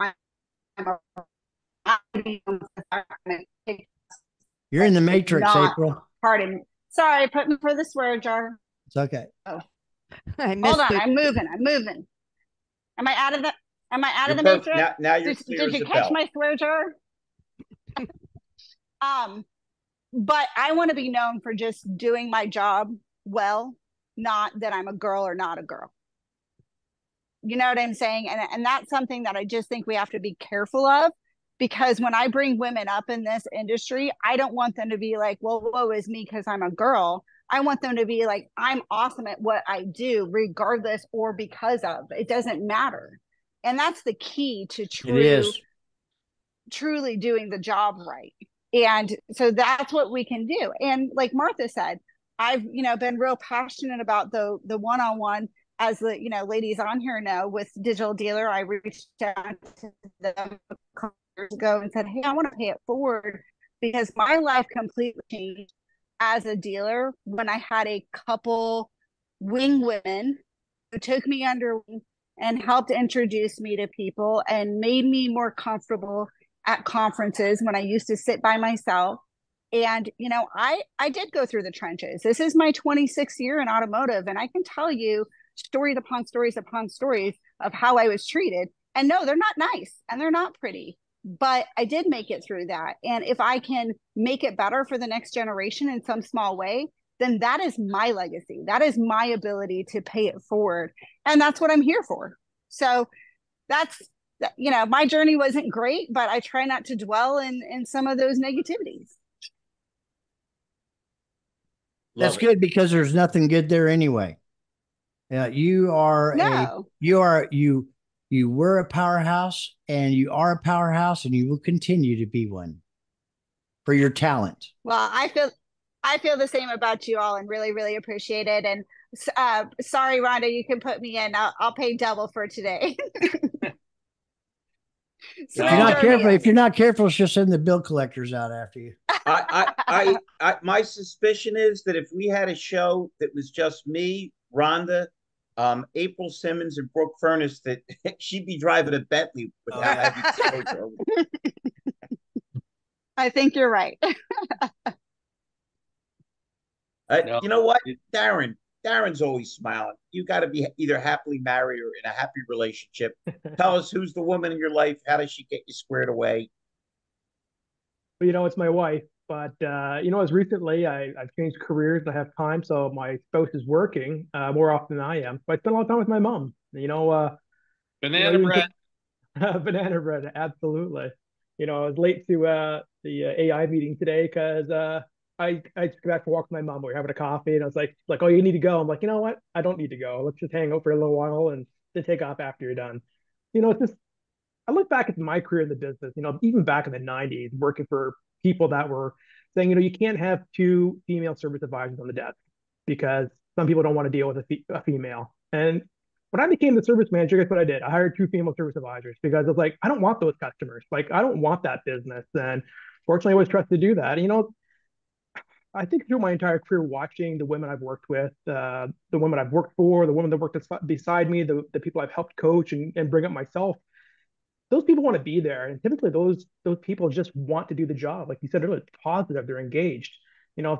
S8: You're in the matrix, April.
S12: Pardon. Sorry, put me for the swear jar.
S8: It's okay.
S12: Oh. Hold on, I'm moving. Am I out of the matrix?
S5: Now you're clear.
S12: Did you catch my swear jar? But I want to be known for just doing my job well, not that I'm a girl or not a girl. You know what I'm saying? And that's something that I just think we have to be careful of, because when I bring women up in this industry, I don't want them to be like, well, woe is me because I'm a girl. I want them to be like, I'm awesome at what I do, regardless or because of. It doesn't matter. And that's the key to truly doing the job right. And so that's what we can do. And like Martha said, I've, been real passionate about the one-on-one, as the, ladies on here know, with Digital Dealer. I reached out to them a couple years ago and said, hey, I want to pay it forward, because my life completely changed as a dealer when I had a couple wing women who took me under wing and helped introduce me to people and made me more comfortable at conferences when I used to sit by myself. And, I did go through the trenches. This is my 26th year in automotive, and I can tell you stories upon stories upon stories of how I was treated. And no, they're not nice and they're not pretty, but I did make it through that. And if I can make it better for the next generation in some small way, then that is my legacy. That is my ability to pay it forward. And that's what I'm here for. So that's, my journey wasn't great, but I try not to dwell in some of those negativities.
S8: That's good, because there's nothing good there anyway. You were a powerhouse, and you are a powerhouse, and you will continue to be one for your talent.
S12: Well, I feel the same about you all, and really, really appreciate it. And sorry, Rhonda, you can put me in. I'll pay double for today.
S8: If you're not careful, she'll send the bill collectors out after you.
S5: My suspicion is that if we had a show that was just me, Rhonda, April Simmons, and Brooke Furness, that she'd be driving a Bentley without having exposure.
S12: I think you're right.
S5: You know what, Darren? Darren's always smiling. You got to be either happily married or in a happy relationship. Tell us, who's the woman in your life? How does she get you squared away?
S13: Well, it's my wife. But, as recently I've changed careers and I have time. So my spouse is working more often than I am. But I spend a lot of time with my mom.
S7: Banana bread.
S13: Banana bread. Absolutely. I was late to the AI meeting today because I just got back from walk with my mom. We were having a coffee, and I was like, oh, you need to go. I'm like, you know what? I don't need to go. Let's just hang out for a little while and then take off after you're done. It's just, I look back at my career in the business, even back in the 90s, working for people that were saying, you can't have two female service advisors on the desk because some people don't want to deal with a female. And when I became the service manager, guess what I did? I hired two female service advisors because I was like, I don't want those customers. Like, I don't want that business. And fortunately, I was trusted to do that. I think through my entire career, watching the women I've worked with, the women I've worked for, the women that worked beside me, the people I've helped coach and bring up myself, those people want to be there. And typically those people just want to do the job. Like you said earlier, it's positive, they're engaged.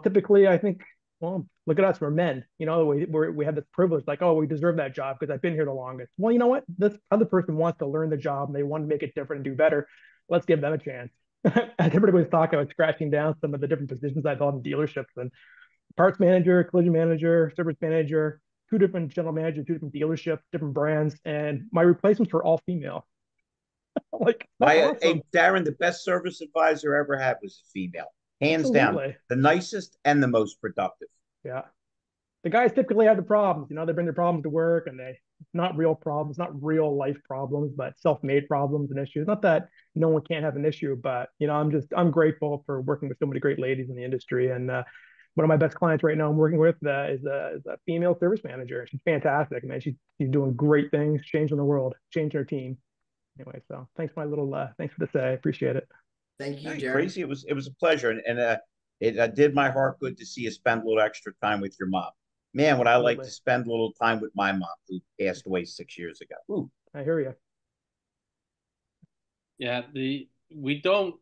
S13: Typically I think, well, look at us, we're men. We have this privilege, like, oh, we deserve that job because I've been here the longest. Well, you know what? This other person wants to learn the job and they want to make it different and do better. Let's give them a chance. As everybody was talking, I was scratching down some of the different positions I thought in dealerships, and parts manager, collision manager, service manager, two different general managers, two different dealerships, different brands, and my replacements were all female.
S5: Hey, Darren, the best service advisor I ever had was a female, hands down, the nicest and the most productive.
S13: Yeah, the guys typically have the problems. They bring their problems to work, and not real problems, not real life problems, but self-made problems and issues. Not that no one can't have an issue, but I'm grateful for working with so many great ladies in the industry. And one of my best clients right now I'm working with is a female service manager. She's fantastic, man. She's doing great things, changing the world, changing her team. Anyway, so thanks for the say. I appreciate it.
S8: Thank you, Darren.
S5: Crazy. It was a pleasure, and it did my heart good to see you spend a little extra time with your mom. Man, would I like to spend a little time with my mom, who passed away 6 years ago. Ooh.
S13: I hear you.
S7: Yeah, we don't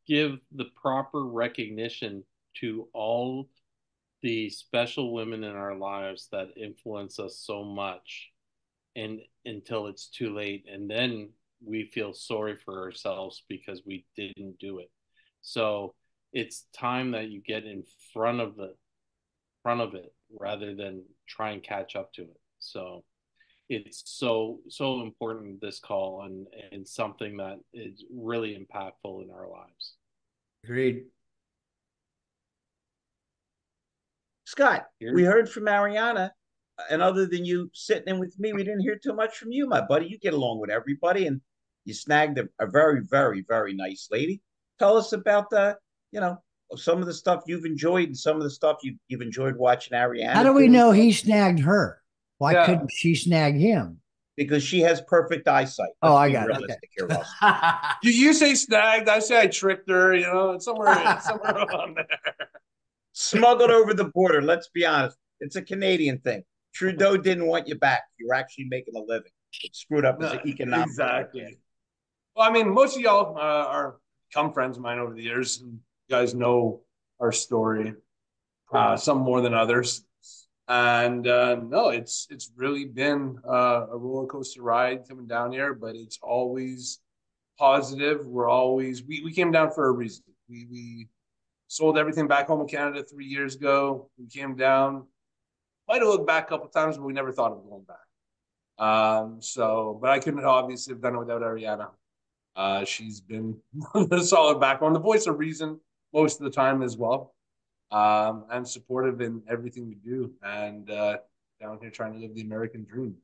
S7: give the proper recognition to all the special women in our lives that influence us so much, and until it's too late, and then we feel sorry for ourselves because we didn't do it. So it's time that you get in front of it rather than try and catch up to it. So it's so important, this call, and something that is really impactful in our lives.
S8: Agreed.
S5: Scott, we heard from Ariana, and other than you sitting in with me, we didn't hear too much from you, my buddy. You get along with everybody, and you snagged a very, very, very nice lady. Tell us about some of the stuff you've enjoyed and some of the stuff you've enjoyed watching Ariana.
S8: How do we know he snagged her? Why couldn't she snag him?
S5: Because she has perfect eyesight.
S8: Oh, I got it. Okay.
S5: Here, Russ.
S4: You say snagged, I say I tricked her, it's somewhere around there.
S5: Smuggled over the border. Let's be honest. It's a Canadian thing. Trudeau didn't want you back. You were actually making a living. It screwed up as an economic.
S4: Exactly. Well, I mean, most of y'all are become friends of mine over the years. And you guys know our story, some more than others. And no, it's really been a roller coaster ride coming down here, but it's always positive. We came down for a reason. We sold everything back home in Canada 3 years ago. We came down. Might have looked back a couple of times, but we never thought of going back. But I couldn't obviously have done it without Ariana. She's been a solid backbone, the voice of reason most of the time as well, and supportive in everything we do. And down here trying to live the American dream.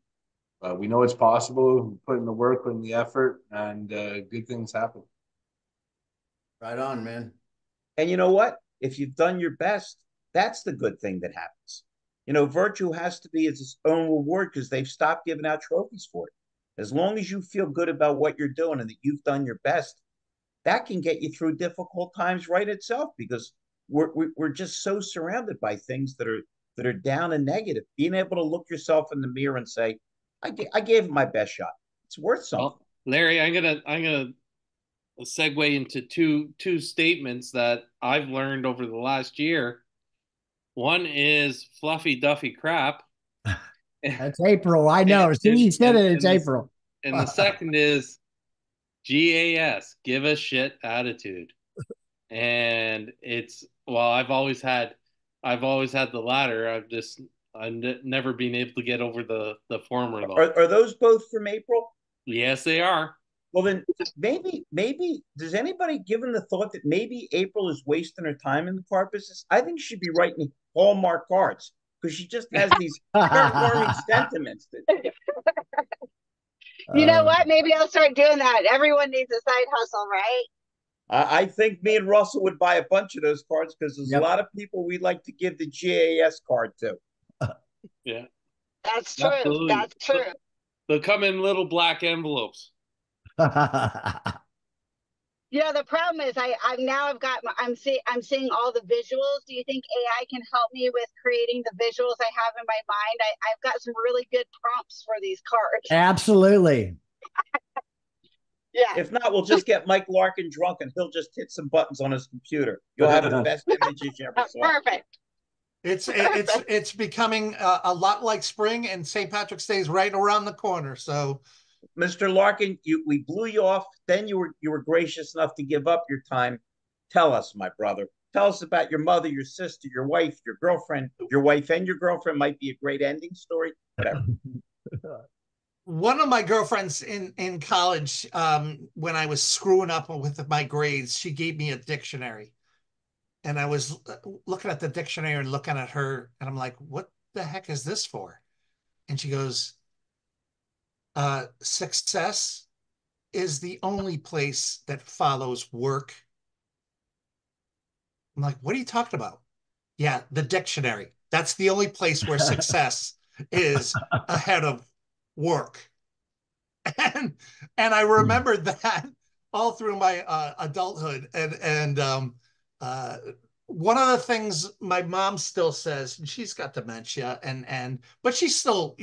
S4: But we know it's possible. We put in the work, put in the effort, and good things happen.
S8: Right on, man.
S5: And you know what? If you've done your best, that's the good thing that happens. Virtue has to be its own reward because they've stopped giving out trophies for it. As long as you feel good about what you're doing and that you've done your best, that can get you through difficult times right itself, because we're just so surrounded by things that are down and negative. Being able to look yourself in the mirror and say, I gave it my best shot. It's worth something.
S7: Well, Larry, I'm gonna segue into two statements that I've learned over the last year. One is fluffy duffy crap.
S8: That's April. I know. As soon as you said it, it's April.
S7: And the second is GAS, give a shit attitude. And I've always had the latter. I've never been able to get over the former though.
S5: Are those both from April?
S7: Yes, they are.
S5: Well, then maybe does anybody given the thought that maybe April is wasting her time in the car business? I think she'd be writing Hallmark cards because she just has these heartwarming sentiments.
S12: You know what? Maybe I'll start doing that. Everyone needs a side hustle, right?
S5: I think me and Russell would buy a bunch of those cards because there's a lot of people we'd like to give the GAS card to.
S7: Yeah.
S12: That's true. Absolutely. That's true.
S7: They'll come in little black envelopes.
S12: The problem is I'm seeing all the visuals. Do you think AI can help me with creating the visuals I have in my mind? I've got some really good prompts for these cards.
S8: Absolutely.
S12: Yeah.
S5: If not, we'll just get Mike Larkin drunk and he'll just hit some buttons on his computer. You'll have the best images you ever saw.
S12: Perfect.
S10: It's becoming a lot like spring, and St. Patrick's Day is right around the corner. So,
S5: Mr. Larkin, we blew you off. Then you were gracious enough to give up your time. Tell us, my brother. Tell us about your mother, your sister, your wife, your girlfriend. Your wife and your girlfriend might be a great ending story. Whatever.
S10: One of my girlfriends in college, when I was screwing up with my grades, she gave me a dictionary. And I was looking at the dictionary and looking at her, and I'm like, what the heck is this for? And she goes, success is the only place that follows work. I'm like, what are you talking about? Yeah, the dictionary. That's the only place where success is ahead of work. And I remembered that all through my adulthood. And one of the things my mom still says, and she's got dementia, but she's still,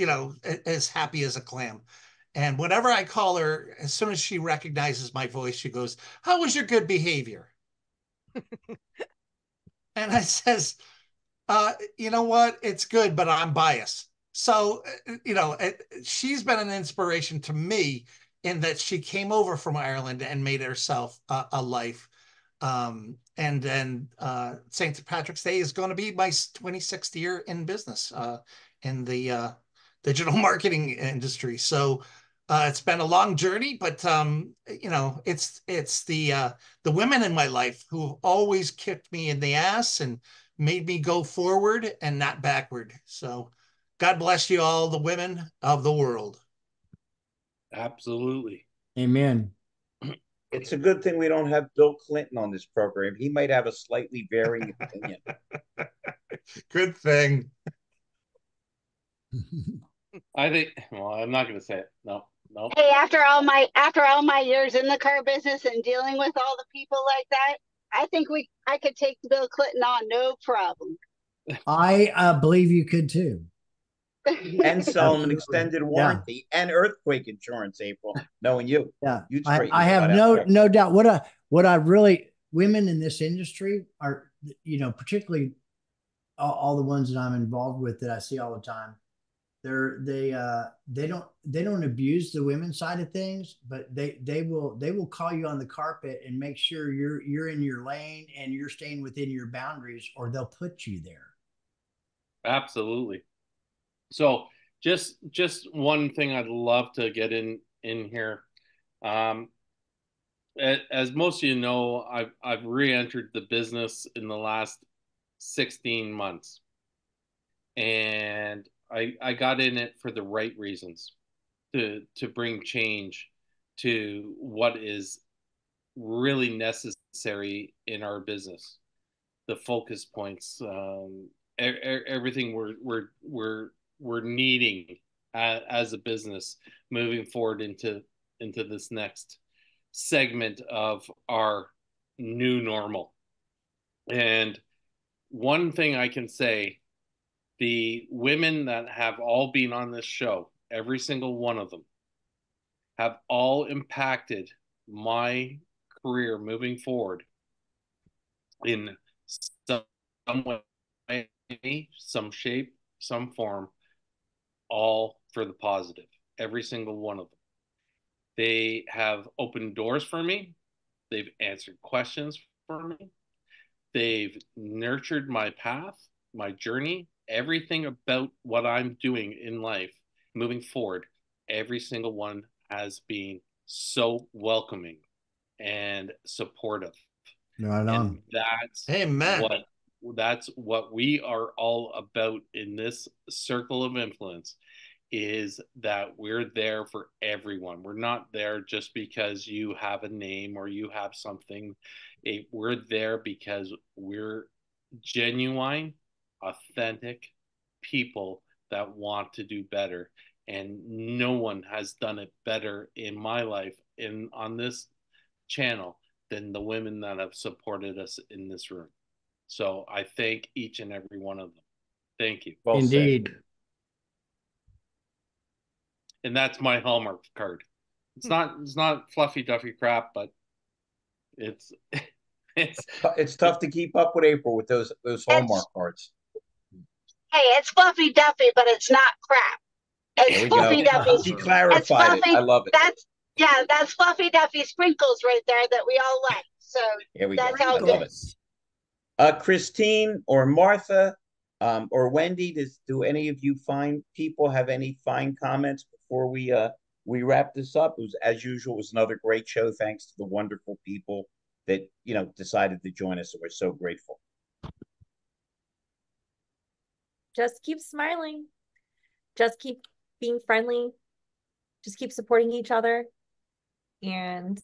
S10: as happy as a clam. And whenever I call her, as soon as she recognizes my voice, she goes, "How was your good behavior?" And I says, you know what? It's good, but I'm biased. So, she's been an inspiration to me in that she came over from Ireland and made herself a life. And then St. Patrick's Day is going to be my 26th year in business in the digital marketing industry. So it's been a long journey, but you know, it's the women in my life who always kicked me in the ass and made me go forward and not backward. So God bless you all, the women of the world.
S7: Absolutely.
S8: Amen.
S5: It's a good thing we don't have Bill Clinton on this program. He might have a slightly varying opinion.
S10: Good thing.
S7: I think, well, I'm not going to say it. No, no.
S12: Hey, after all my years in the car business and dealing with all the people like that, I think I could take Bill Clinton on, no problem.
S8: I believe you could too.
S5: And sell him an extended warranty and earthquake insurance, April, knowing you.
S8: Yeah.
S5: You'd
S8: I have no doubt. What I really, women in this industry are, you know, particularly all the ones that I'm involved with that I see all the time. They don't abuse the women's side of things, but they will call you on the carpet and make sure you're in your lane and you're staying within your boundaries, or they'll put you there.
S7: Absolutely. So just one thing I'd love to get in here. As most of you know, I've re-entered the business in the last 16 months, and I got in it for the right reasons, to bring change to what is really necessary in our business, the focus points, everything we're needing as a business moving forward into this next segment of our new normal. And one thing I can say, the women that have all been on this show, every single one of them, have all impacted my career moving forward in some way, some shape, some form, all for the positive. Every single one of them. They have opened doors for me. They've answered questions for me. They've nurtured my path, my journey, everything about what I'm doing in life moving forward. Every single one has been so welcoming and supportive.
S8: Right on.
S7: And that's
S10: Amen.
S7: That's what we are all about in this circle of influence, is that we're there for everyone. We're not there just because you have a name or you have something. We're there because we're genuine, authentic people that want to do better. And no one has done it better in my life on this channel than the women that have supported us in this room. So I thank each and every one of them. Thank you.
S5: Well
S8: Indeed.
S5: said.
S7: And that's my Hallmark card. It's not fluffy duffy crap, but it's
S5: tough to keep up with April with those Hallmark cards.
S12: Hey, it's fluffy duffy, but it's not crap. It's fluffy duffy.
S5: She clarified it. I love it.
S12: That's fluffy duffy sprinkles right there that we all like. So that's how
S5: I love it. Christine or Martha or Wendy, do any of you fine people have any fine comments before we wrap this up? It was, as usual, it was another great show. Thanks to the wonderful people that decided to join us, and we're so grateful.
S6: Just keep smiling. Just keep being friendly. Just keep supporting each other. And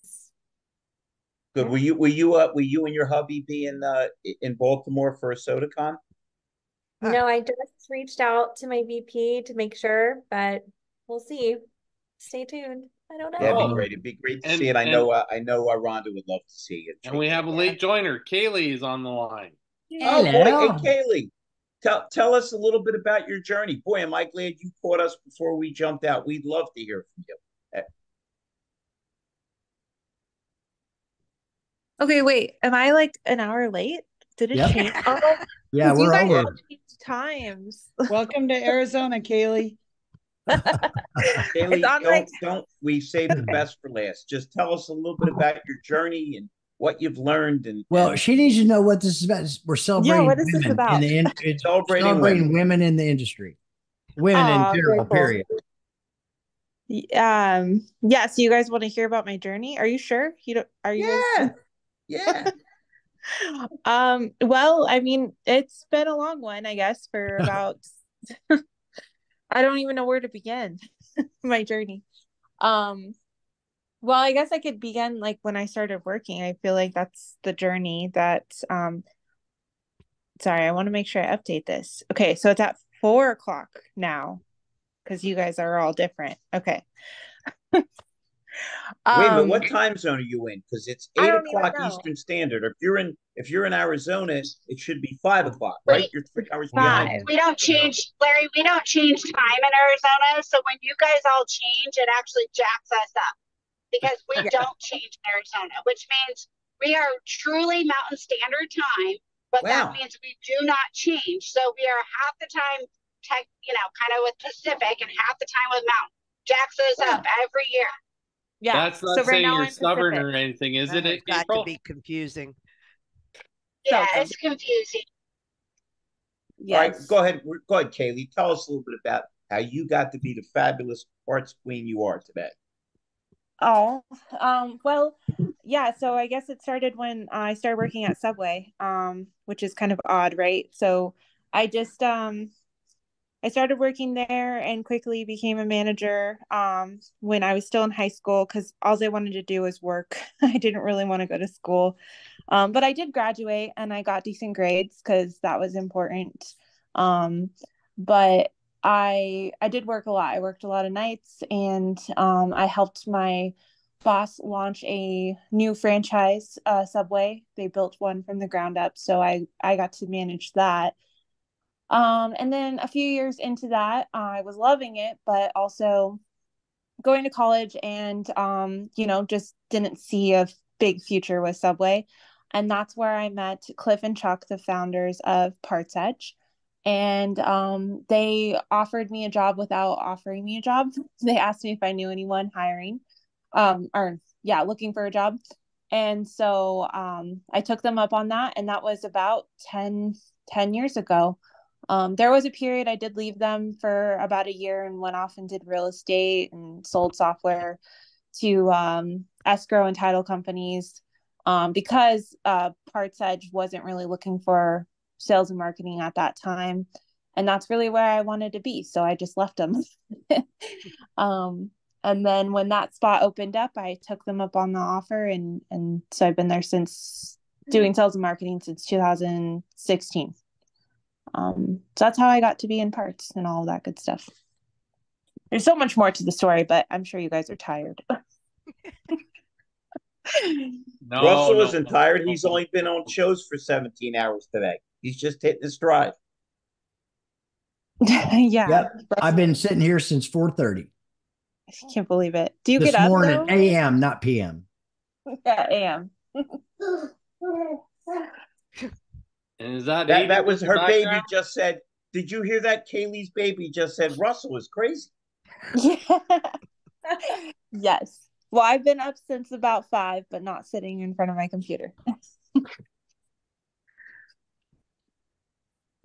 S5: good. Will you and your hubby be in Baltimore for a SodaCon?
S6: No, I just reached out to my VP to make sure, but we'll see. Stay tuned. I don't know.
S5: Yeah, it'd be great. It'd be great to see it. I know Rhonda would love to see it.
S7: And we have a late joiner. Kaylee is on the line.
S5: Oh boy, hey Kaylee, tell us a little bit about your journey. Boy, am I glad you caught us before we jumped out. We'd love to hear from you.
S14: Okay, wait. Am I like an hour late? Did it change? Oh,
S8: yeah, we're over.
S14: Times.
S2: Welcome to Arizona, Kaylee.
S5: Kaylee, don't we save the best for last? Just tell us a little bit about your journey and what you've learned. And
S8: she needs to know what this is about. We're celebrating.
S14: Yeah, what is this about?
S8: It's celebrating women in the industry. women in
S14: Aw, very
S8: general,
S14: cool.
S8: period.
S14: Yeah, so you guys want to hear about my journey? Are you sure? You don't, are you guys?
S5: Yeah.
S14: Well, I mean, it's been a long one, I guess, for about I don't even know where to begin my journey. Well, I guess I could begin like when I started working. I feel like that's the journey that sorry, I want to make sure I update this. Okay, so it's at 4 o'clock now because you guys are all different. Okay.
S5: Wait a minute, what time zone are you in? Because it's
S14: I
S5: 8
S14: don't even
S5: o'clock
S14: know.
S5: Eastern Standard. If you're in Arizona, it should be 5 o'clock, right? You're 3 hours behind.
S14: 5.
S12: We don't change, Larry, we don't change time in Arizona. So when you guys all change, it actually jacks us up because we don't change in Arizona, which means we are truly Mountain Standard Time, but that means we do not change. So we are half the time, kind of with Pacific and half the time with Mountain. Jacks us up every year.
S14: Yeah.
S7: That's not
S14: So right
S7: saying
S14: now
S7: you're
S14: I'm
S7: stubborn
S14: Pacific.
S7: or anything, is
S1: That
S7: it,
S1: has got
S7: April?
S1: to be confusing.
S12: Yeah, it's confusing.
S14: Yes.
S5: All right, go ahead, Kaylee. Tell us a little bit about how you got to be the fabulous parts queen you are today.
S14: Oh, well, yeah, so I guess it started when I started working at Subway, which is kind of odd, right? So I just I started working there and quickly became a manager when I was still in high school because all I wanted to do was work. I didn't really want to go to school. But I did graduate and I got decent grades because that was important. But I did work a lot. I worked a lot of nights and I helped my boss launch a new franchise, Subway. They built one from the ground up. So I got to manage that. And then a few years into that, I was loving it, but also going to college and, just didn't see a big future with Subway. And that's where I met Cliff and Chuck, the founders of Parts Edge. And they offered me a job without offering me a job. They asked me if I knew anyone hiring, looking for a job. And so I took them up on that. And that was about 10 years ago. There was a period I did leave them for about a year and went off and did real estate and sold software to escrow and title companies because Parts Edge wasn't really looking for sales and marketing at that time. And that's really where I wanted to be. So I just left them. And then when that spot opened up, I took them up on the offer. And so I've been there since doing sales and marketing since 2016. So that's how I got to be in parts and all of that good stuff. There's so much more to the story, but I'm sure you guys are tired.
S5: Russell isn't tired. He's only been on shows for 17 hours today. He's just hitting his stride.
S14: Yeah.
S8: Yep. I've been sitting here since 4:30.
S14: I can't believe it. Do you
S8: this
S14: get up
S8: morning,
S14: though?
S8: AM, not PM.
S14: Yeah, AM.
S7: And is that
S5: that was her baby just said, did you hear that? Kaylee's baby just said Russell is crazy.
S14: Yeah. Yes. Well, I've been up since about 5, but not sitting in front of my computer.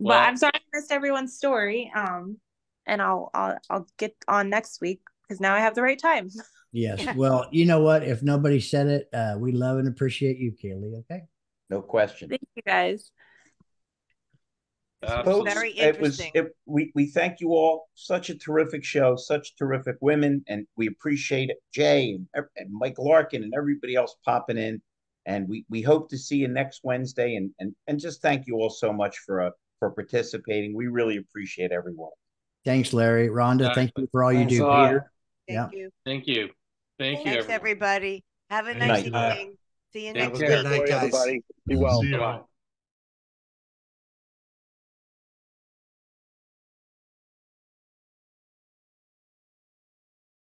S14: But I'm sorry I missed everyone's story. And I'll get on next week because now I have the right time.
S8: Yes. Well, you know what? If nobody said it, we love and appreciate you, Kaylee. Okay.
S5: No question.
S14: Thank you guys.
S5: Folks,
S1: Very interesting.
S5: We thank you all. Such a terrific show, such terrific women, and we appreciate it. Jay and Mike Larkin and everybody else popping in. And we hope to see you next Wednesday. And just thank you all so much for participating. We really appreciate everyone.
S8: Thanks, Larry. Rhonda, thank you for all you do, Peter.
S1: Thank you.
S7: Thank you. Thank you,
S1: Thanks,
S7: everyone.
S1: everybody. Have a nice evening. See you next week.
S10: Good night, guys.
S9: Everybody. Be well.
S10: See you.